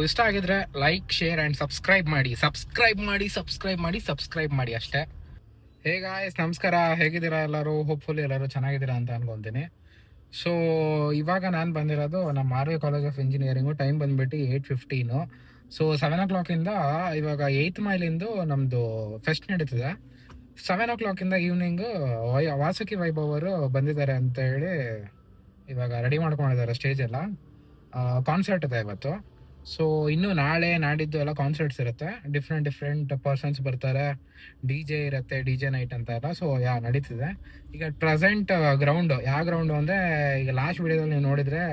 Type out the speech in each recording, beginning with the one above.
ಇಷ್ಟ ಆಗಿದ್ರೆ like, share and subscribe ಮಾಡಿ ಅಷ್ಟೇ. ಹೇ ಗಾಯ್ಸ್, ನಮಸ್ಕಾರ. ಹೇಗಿದ್ದೀರಾ ಎಲ್ಲರೂ? ಹೋಪ್ಫುಲಿ ಎಲ್ಲರೂ ಚೆನ್ನಾಗಿದ್ದೀರಾ ಅಂತ ಅನ್ಕೊತೀನಿ. ಸೊ ಇವಾಗ ನಾನು ಬಂದಿರೋದು ನಮ್ಮ RV. College of engineering. Time ಬಂದುಬಿಟ್ಟು 8:15. ಸೊ 7 o'clock ಇವಾಗ 8th ಮೈಲಿಂದು ನಮ್ಮದು ಫೆಸ್ಟ್ ನಡೀತಿದೆ. 7 o'clock ಈವ್ನಿಂಗು ವಾಸುಕಿ ವೈಭವ್ ಅವರು ಬಂದಿದ್ದಾರೆ ಅಂತ ಹೇಳಿ ಇವಾಗ ರೆಡಿ ಮಾಡ್ಕೊಂಡಿದ್ದಾರೆ ಸ್ಟೇಜ್ ಎಲ್ಲ. ಕಾನ್ಸರ್ಟ್ ಇದೆ ಇವತ್ತು. ಸೊ ಇನ್ನು ನಾಳೆ ನಾಡಿದ್ದು ಎಲ್ಲ ಕಾನ್ಸರ್ಟ್ಸ್ ಇರುತ್ತೆ. ಡಿಫ್ರೆಂಟ್ ಪರ್ಸನ್ಸ್ ಬರ್ತಾರೆ. DJ ಇರುತ್ತೆ, DJ ನೈಟ್ ಅಂತ ಎಲ್ಲ. ಸೊ ನಡೀತಿದೆ ಈಗ ಪ್ರೆಸೆಂಟ್. ಗ್ರೌಂಡು ಯಾವ ಗ್ರೌಂಡು ಅಂದರೆ, ಈಗ ಲಾಸ್ಟ್ ವಿಡಿಯೋದಲ್ಲಿ ನೀವು ನೋಡಿದರೆ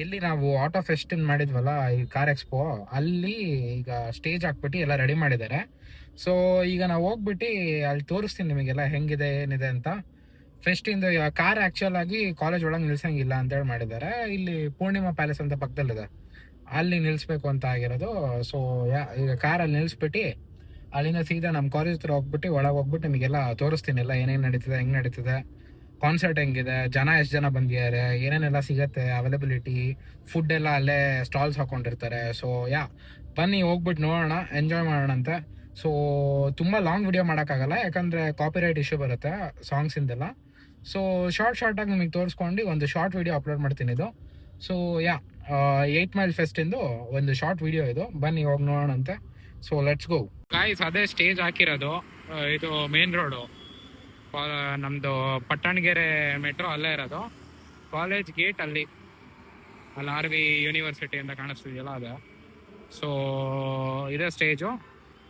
ಎಲ್ಲಿ ನಾವು ಆಟೋ ಫೆಸ್ಟ್ ಮಾಡಿದ್ವಲ್ಲ, ಈ ಕಾರ್ ಎಕ್ಸ್ಪೋ, ಅಲ್ಲಿ ಈಗ ಸ್ಟೇಜ್ ಹಾಕ್ಬಿಟ್ಟು ಎಲ್ಲ ರೆಡಿ ಮಾಡಿದ್ದಾರೆ. ಸೊ ಈಗ ನಾವು ಹೋಗ್ಬಿಟ್ಟು ಅಲ್ಲಿ ತೋರಿಸ್ತೀನಿ ನಿಮಗೆಲ್ಲ ಹೆಂಗಿದೆ ಏನಿದೆ ಅಂತ. ಫೆಸ್ಟಿಂದು ಕಾರ್ ಆ್ಯಕ್ಚುಲ್ ಆಗಿ ಕಾಲೇಜ್ ಒಳಗೆ ನಿಲ್ಸಂಗಿಲ್ಲ ಅಂತೇಳಿ ಮಾಡಿದ್ದಾರೆ. ಇಲ್ಲಿ ಪೂರ್ಣಿಮಾ ಪ್ಯಾಲೇಸ್ ಅಂತ ಪಕ್ಕದಲ್ಲಿದೆ, ಅಲ್ಲಿ ನಿಲ್ಲಿಸ್ಬೇಕು ಅಂತ ಆಗಿರೋದು. ಸೊ ಈಗ ಕಾರಲ್ಲಿ ನಿಲ್ಲಿಸ್ಬಿಟ್ಟು ಅಲ್ಲಿಂದ ಸೀದಾ ನಮ್ಮ ಕಾಲೇಜ್ ಹತ್ರ ಹೋಗ್ಬಿಟ್ಟು ಒಳಗೆ ಹೋಗ್ಬಿಟ್ಟು ನಿಮಗೆಲ್ಲ ತೋರಿಸ್ತೀನಿ ಎಲ್ಲ ಏನೇನು ನಡೀತಿದೆ, ಹೆಂಗೆ ನಡೀತಿದೆ, ಕಾನ್ಸರ್ಟ್ ಹೆಂಗಿದೆ, ಎಷ್ಟು ಜನ ಬಂದಿದ್ದಾರೆ, ಏನೇನೆಲ್ಲ ಸಿಗುತ್ತೆ, ಅವೈಲಬಿಲಿಟಿ, ಫುಡ್ ಎಲ್ಲ ಅಲ್ಲೇ ಸ್ಟಾಲ್ಸ್ ಹಾಕೊಂಡಿರ್ತಾರೆ. ಸೊ ಬನ್ನಿ ಹೋಗ್ಬಿಟ್ಟು ನೋಡೋಣ, ಎಂಜಾಯ್ ಮಾಡೋಣ ಅಂತ. ಸೊ ತುಂಬ ಲಾಂಗ್ ವಿಡಿಯೋ ಮಾಡೋಕ್ಕಾಗಲ್ಲ, ಯಾಕಂದರೆ ಕಾಪಿರೈಟ್ ಇಶ್ಯೂ ಬರುತ್ತೆ ಸಾಂಗ್ಸಿಂದೆಲ್ಲ. ಸೊ ಶಾರ್ಟಾಗಿ ನಿಮಗೆ ತೋರಿಸ್ಕೊಂಡು ಒಂದು ಶಾರ್ಟ್ ವಿಡಿಯೋ ಅಪ್ಲೋಡ್ ಮಾಡ್ತೀನಿ ಇದು. ಸೊ 8 ಮೈಲ್ ಫೆಸ್ಟಿಂದು ಒಂದು ಶಾರ್ಟ್ ವಿಡಿಯೋ ಇದು. ಬನ್ನಿ ಹೋಗಿ ನೋಡೋಣಂತೆ. So let's go guys. ಅದೇ ಸ್ಟೇಜ್ ಹಾಕಿರೋದು. ಇದು ಮೇನ್ ರೋಡು, ನಮ್ಮದು ಪಟ್ಟಣಗೆರೆ ಮೆಟ್ರೋ ಅಲ್ಲೇ ಇರೋದು. ಕಾಲೇಜ್ ಗೇಟ್ ಅಲ್ಲಿ ಆರ್.ವಿ. ಯೂನಿವರ್ಸಿಟಿ ಅಂತ ಕಾಣಿಸ್ತಿದೆಯಲ್ಲ ಅದು. ಸೊ ಇದೇ ಸ್ಟೇಜು.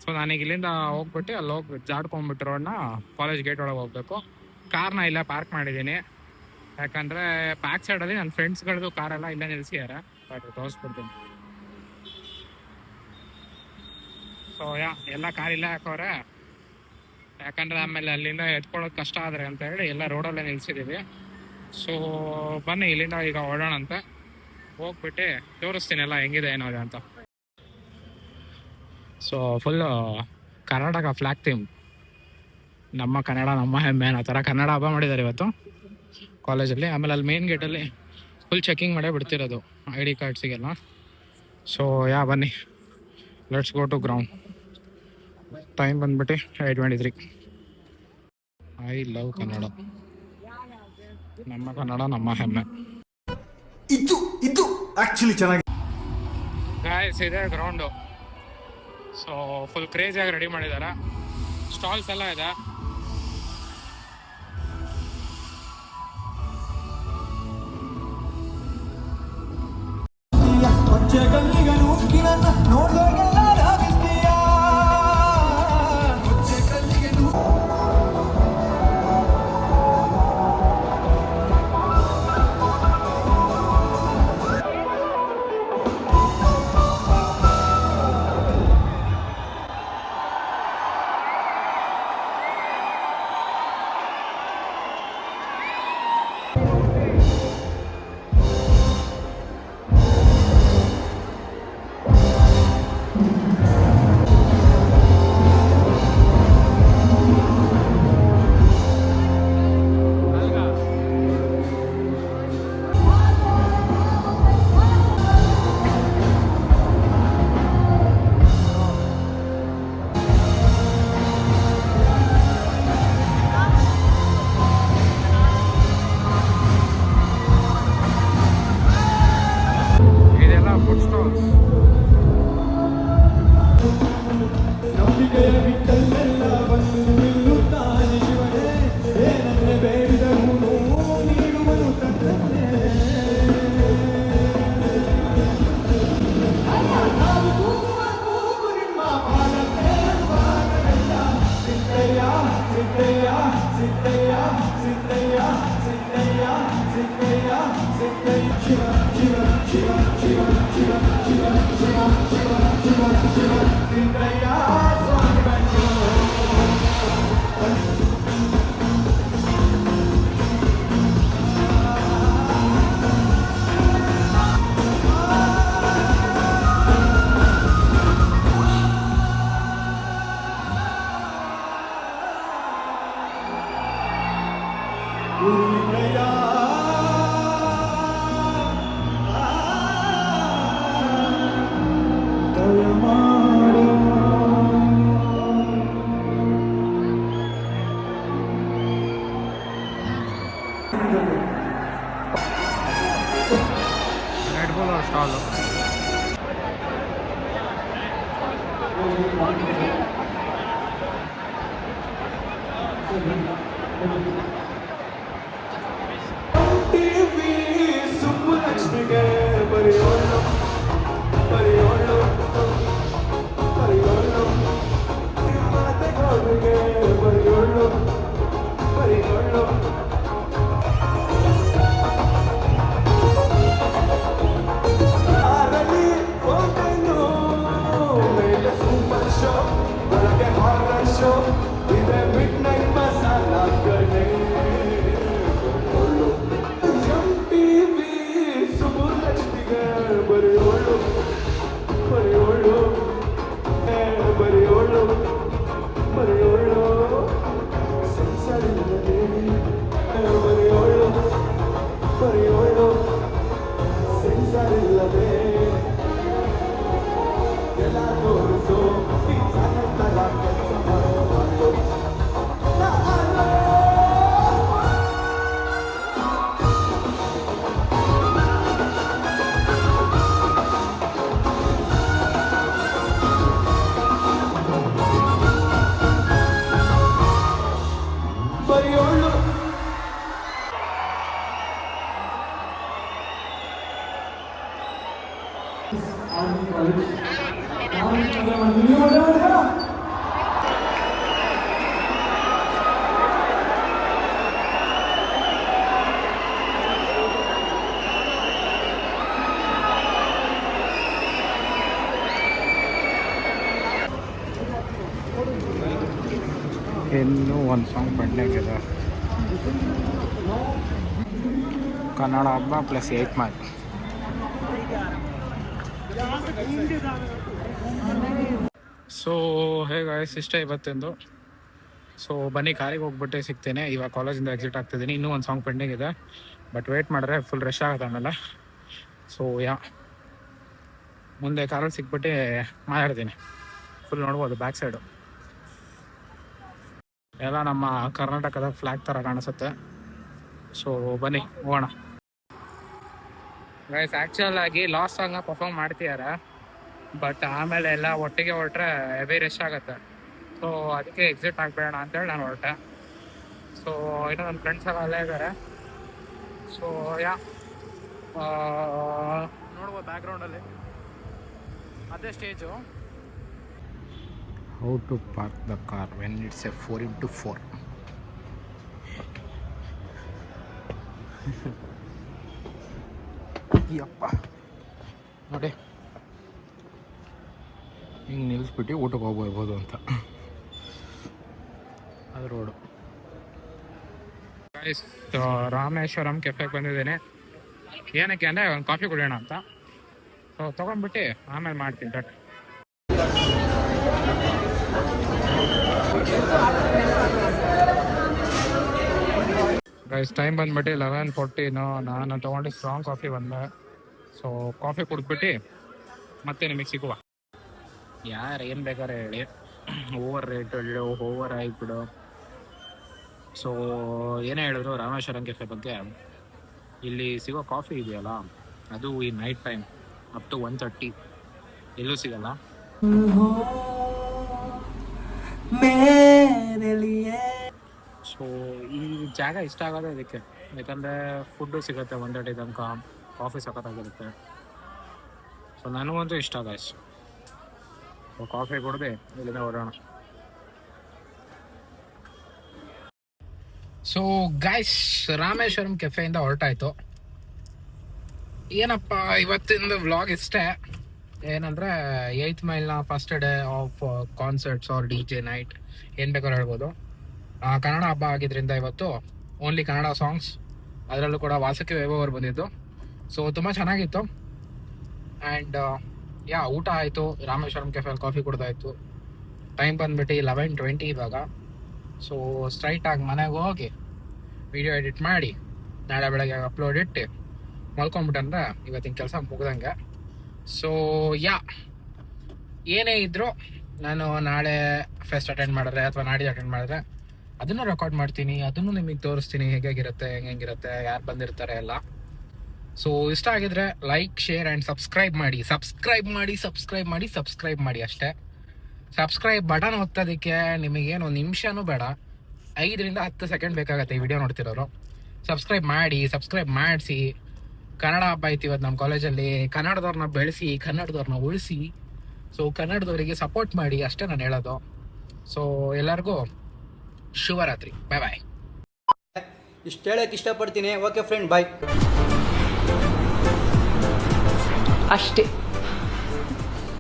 ಸೊ ನಾನೀಗ ಇಲ್ಲಿಂದ ಹೋಗ್ಬಿಟ್ಟು ಅಲ್ಲಿ ಹೋಗಿ ಜಾಡ್ಕೊಂಡ್ಬಿಟ್ಟು ರೋಡ್ನ ಕಾಲೇಜ್ ಗೇಟ್ ಒಳಗೆ ಹೋಗ್ಬೇಕು. ಕಾರ್ನ ಇಲ್ಲೇ ಪಾರ್ಕ್ ಮಾಡಿದ್ದೀನಿ, ಯಾಕಂದರೆ ಬ್ಯಾಕ್ ಸೈಡಲ್ಲಿ ನನ್ನ ಫ್ರೆಂಡ್ಸ್ಗಳದ್ದು ಕಾರೆಲ್ಲ ಇಲ್ಲೇ ನಿಲ್ಸಿದ್ದಾರೆ. ಬಟ್ ತೋರಿಸ್ಬಿಡ್ತೀನಿ. ಸೊ ಎಲ್ಲ ಕಾರ್ ಇಲ್ಲೇ ಹಾಕೋರೆ, ಯಾಕಂದರೆ ಆಮೇಲೆ ಅಲ್ಲಿಂದ ಎತ್ಕೊಳ್ಳೋದು ಕಷ್ಟ ಆದರೆ ಅಂತ ಹೇಳಿ ಎಲ್ಲ ರೋಡಲ್ಲೇ ನಿಲ್ಸಿದ್ದೀವಿ. ಸೊ ಬನ್ನಿ ಇಲ್ಲಿಂದ ಈಗ ಓಡೋಣಂತೆ, ಹೋಗ್ಬಿಟ್ಟು ತೋರಿಸ್ತೀನಿ ಎಲ್ಲ ಹೆಂಗಿದೆ ಏನೋದೆ ಅಂತ. So full Karnataka flag theme, ನಮ್ಮ ಕನ್ನಡ ನಮ್ಮ ಹೆಮ್ಮೆ ಆ ಥರ ಕನ್ನಡ ಹಬ್ಬ ಮಾಡಿದ್ದಾರೆ ಇವತ್ತು ಕಾಲೇಜಲ್ಲಿ. ಆಮೇಲೆ ಅಲ್ಲಿ ಮೇನ್ ಗೇಟಲ್ಲಿ ಫುಲ್ ಚೆಕಿಂಗ್ ಮಾಡೇ ಬಿಡ್ತಿರೋದು ID ಕಾರ್ಡ್ಸಿಗೆಲ್ಲ. ಸೊ ಬನ್ನಿ, let's go to ground. Time ಬಂದ್ಬಿಟ್ಟು 8:23. ಐ ಲವ್ ಕನ್ನಡ, ನಮ್ಮ ಕನ್ನಡ ನಮ್ಮ ಹೆಮ್ಮೆ. ಇದು ಆಕ್ಚುಲಿ ಚೆನ್ನಾಗಿ ಗಾಯ್ಸ್, ಇದೆ ಗ್ರೌಂಡು. ಸೊ ಫುಲ್ ಕ್ರೇಜಿಯಾಗಿ ರೆಡಿ ಮಾಡಿದ್ದಾರೆ. ಸ್ಟಾಲ್ಸ್ ಎಲ್ಲ ಇದೆ. Shiva, Shiva, Shiva, Shiva, Shiva, Shiva. Stall. ಸುಬ್ಬಲಕ್ಷ್ಮಿಗೆ ಬರೆಯೋಳು ಬರೆಯೋಳು ಬರೆಯೋಳು ಮಾತೆಗಳಿಗೆ ಬರೆಯೋಳು ಬರೆಯೋಳು ಆರಲಿ ಹೋಗನು ಮೇಲೆ ಸೂಪರ್ ಶೋ ಒಳಗೆ ಹಾರರ್ ಶೋ ಇದೆ ಮಿಡ್ ನೈಟ್ ಮಸಾಲ ಗಣೆ ಟಿವಿ ಸುಬ್ಬಲಕ್ಷ್ಮಿಗೆ ಬರೆಯೋಳು ಬರೆಯೋಳು ಬರೆಯೋಳು ಬರೆಯೋಳು ಸಂಸಾರವಿಲ್ಲದೆ ಬರೆಯೋಳು ಬರೆಯೋಳು ಸಂಸಾರವಿಲ್ಲದೆ ಎಲ್ಲ ತೋರಿಸು ಈ ಚಾನಲ್ ಕೆಲಸ ಮಾಡೋ ಬರೆಯೋಳು ಇನ್ನೂ ಒಂದು ಸಾಂಗ್ ಪೆಂಡಿಂಗ್ ಇದೆ. ಕನ್ನಡ ಹಬ್ಬ ಪ್ಲಸ್ 8 ಮಾರ್ಚ್. ಸೊ ಹೇಗೆ ಇಷ್ಟ ಇವತ್ತಿಂದು. ಸೊ ಬನ್ನಿ ಕಾರಿಗೆ ಹೋಗ್ಬಿಟ್ಟೆ ಸಿಗ್ತೇನೆ. ಇವಾಗ ಕಾಲೇಜಿಂದ ಎಕ್ಸಿಟ್ ಆಗ್ತಿದ್ದೀನಿ. ಇನ್ನೂ ಒಂದು ಸಾಂಗ್ ಪೆಂಡಿಂಗ್ ಇದೆ, ಬಟ್ ವೇಟ್ ಮಾಡಿದ್ರೆ ಫುಲ್ ರಶ್ ಆಗುತ್ತೆ ಆಮೇಲೆ. ಸೊ ಮುಂದೆ ಕಾರಲ್ಲಿ ಸಿಕ್ಬಿಟ್ಟು ಮಾತಾಡ್ತೀನಿ. ಫುಲ್ ನೋಡ್ಬೋದು ಬ್ಯಾಕ್ ಸೈಡು ಎಲ್ಲ ನಮ್ಮ ಕರ್ನಾಟಕದ ಫ್ಲ್ಯಾಗ್ ಥರ ಕಾಣಿಸುತ್ತೆ. ಸೊ ಬನ್ನಿ ಹೋಗೋಣ. ಗೈಸ್ ಆ್ಯಕ್ಚುಯಲ್ ಆಗಿ ಲಾಸ್ಟ್ ಸಾಂಗ್ನ ಪರ್ಫಾರ್ಮ್ ಮಾಡ್ತಿದ್ದಾರೆ, ಬಟ್ ಆಮೇಲೆ ಎಲ್ಲ ಒಟ್ಟಿಗೆ ಹೊರಟ್ರೆ ಹೆವಿ ರಶ್ ಆಗುತ್ತೆ. ಸೊ ಅದಕ್ಕೆ ಎಕ್ಸಿಟ್ ಆಗಬೇಡ ಅಂತೇಳಿ ನಾನು ಹೊರಟೆ. ಸೊ ಇನ್ನೂ ನನ್ನ ಫ್ರೆಂಡ್ಸ್ ಎಲ್ಲ ಅಲ್ಲೇ ಇದ್ದಾರೆ. ಸೊ ನೋಡ್ಬೋದು ಬ್ಯಾಕ್ಗ್ರೌಂಡಲ್ಲಿ ಅದೇ stage. How to park the car when it's a 4x4. ಯಪ್ಪ ನೋಡಿ ಹಿಂಗೆ ನಿಲ್ಲಿಸ್ಬಿಟ್ಟು ಊಟಕ್ಕೆ ಹೋಗ್ಬೋದು ಅಂತ ಅದು ರೋಡು. ರಾಮೇಶ್ವರಂ ಕೆಫೆಗೆ ಬಂದಿದ್ದೇನೆ. ಏನಕ್ಕೆ ಅಂದರೆ ಒಂದು ಕಾಫಿ ಕುಡಿಯೋಣ ಅಂತ. ಸೊ ತೊಗೊಂಡ್ಬಿಟ್ಟು ಆಮೇಲೆ ಮಾಡ್ತೀನಿ ಟಟ್. ಗೈಸ್ ಟೈಮ್ ಬಂದ್ಬಿಟ್ಟು 11:14. ನಾನು ತೊಗೊಂಡು ಸ್ಟ್ರಾಂಗ್ ಕಾಫಿ ಬಂದೆ. ಸೊ ಕಾಫಿ ಕುಡಿದ್ಬಿಟ್ಟು ಮತ್ತೆ ನಿಮಗೆ ಸಿಗುವ. ಯಾರು ಏನು ಬೇಕಾದ್ರೆ ಹೇಳಿ, ಓವರ್ ರೇಟ್ ಹೇಳಿ, ಓವರ್ ಆಗಿಬಿಡು. ಸೊ ಏನೇ ಹೇಳಿದ್ರು ರಾಮೇಶ್ವರಂ ಕೆಫೆ ಬಗ್ಗೆ, ಇಲ್ಲಿ ಸಿಗೋ ಕಾಫಿ ಇದೆಯಲ್ಲ ಅದು ಈ ನೈಟ್ ಟೈಮ್ ಅಪ್ ಟು 1:30 ಎಲ್ಲೂ ಸಿಗಲ್ಲ. ಸೊ ಈ ಜಾಗ ಇಷ್ಟ ಆಗೋದೇ ಇದಕ್ಕೆ, ಯಾಕಂದರೆ ಫುಡ್ಡು ಸಿಗುತ್ತೆ 1:30 ತನಕ, ಕಾಫಿ ಸಖತ್ತಾಗಿರುತ್ತೆ. ಸೊ ನನಗಂತೂ ಇಷ್ಟ ಗಾಯ್ಸ್. ಸೊ ಕಾಫಿ ಕುಡ್ದು ಇಲ್ಲಿಂದ ಹೊರಡೋಣ. ಸೊ ಗಾಯ್ಸ್ ರಾಮೇಶ್ವರಂ ಕೆಫೆಯಿಂದ ಹೊರಟಾಯ್ತು. ಏನಪ್ಪ ಇವತ್ತಿಂದು ವ್ಲಾಗ್ ಇಷ್ಟೇ. ಏನಂದರೆ 8th ಮೈಲ್ನ first day of concerts or DJ night ಏನು ಬೇಕಾದ್ರೂ ಹೇಳ್ಬೋದು. ಕನ್ನಡ ಹಬ್ಬ ಆಗಿದ್ದರಿಂದ ಇವತ್ತು ಓನ್ಲಿ ಕನ್ನಡ ಸಾಂಗ್ಸ್, ಅದರಲ್ಲೂ ಕೂಡ ವಾಸಕ್ಕೆ ವೈಭವ್ ಅವರು ಬಂದಿದ್ದು. ಸೊ ತುಂಬ ಚೆನ್ನಾಗಿತ್ತು. ಆ್ಯಂಡ್ ಊಟ ಆಯಿತು, ರಾಮೇಶ್ವರಂ ಕೆಫೆಯಲ್ಲಿ ಕಾಫಿ ಕುಡ್ದಾಯಿತು. ಟೈಮ್ ಬಂದುಬಿಟ್ಟು 11:20 ಇವಾಗ. ಸೊ ಸ್ಟ್ರೈಟಾಗಿ ಮನೆಗೆ ಹೋಗಿ ವಿಡಿಯೋ ಎಡಿಟ್ ಮಾಡಿ ನಾಳೆ ಬೆಳಗ್ಗೆ ಅಪ್ಲೋಡ್ ಇಟ್ಟು ಮಲ್ಕೊಂಡ್ಬಿಟ್ಟಂದ್ರೆ ಇವತ್ತಿನ ಕೆಲಸ ಮುಗ್ದಂಗೆ. ಸೊ ಏನೇ ಇದ್ದರೂ ನಾನು ನಾಳೆ ಫೆಸ್ಟ್ ಅಟೆಂಡ್ ಮಾಡಿದ್ರೆ ಅಥವಾ ನಾಡಿದ್ದು ಅಟೆಂಡ್ ಮಾಡಿದ್ರೆ ಅದನ್ನು ರೆಕಾರ್ಡ್ ಮಾಡ್ತೀನಿ, ಅದನ್ನು ನಿಮಗೆ ತೋರಿಸ್ತೀನಿ ಹೇಗಿರುತ್ತೆ, ಹೆಂಗಿರುತ್ತೆ, ಯಾರು ಬಂದಿರ್ತಾರೆ ಎಲ್ಲ. ಸೊ ಇಷ್ಟ ಆಗಿದ್ರೆ ಲೈಕ್, ಶೇರ್ ಆ್ಯಂಡ್ ಸಬ್ಸ್ಕ್ರೈಬ್ ಮಾಡಿ ಅಷ್ಟೇ. ಸಬ್ಸ್ಕ್ರೈಬ್ ಬಟನ್ ಒತ್ತೋದಕ್ಕೆ ನಿಮಗೇನು ಒಂದು ನಿಮಿಷನೂ ಬೇಡ, 5ರಿಂದ 10 ಸೆಕೆಂಡ್ ಬೇಕಾಗತ್ತೆ ಈ ವಿಡಿಯೋ ನೋಡ್ತಿರೋರು. ಸಬ್ಸ್ಕ್ರೈಬ್ ಮಾಡಿಸಿ. ಕನ್ನಡ ಹಬ್ಬ ಐತಿ ಇವತ್ತು ನಮ್ಮ ಕಾಲೇಜಲ್ಲಿ. ಕನ್ನಡದವ್ರನ್ನ ಬೆಳೆಸಿ, ಕನ್ನಡದವ್ರನ್ನ ಉಳಿಸಿ. ಸೊ ಕನ್ನಡದವರಿಗೆ ಸಪೋರ್ಟ್ ಮಾಡಿ ಅಷ್ಟೇ ನಾನು ಹೇಳೋದು. ಸೊ ಎಲ್ಲರಿಗೂ ಶುಭರಾತ್ರಿ. ಬಾಯ್. ಇಷ್ಟು ಹೇಳಕ್ಕೆ ಇಷ್ಟಪಡ್ತೀನಿ. ಓಕೆ ಫ್ರೆಂಡ್, ಬಾಯ್. ಅಷ್ಟೇ.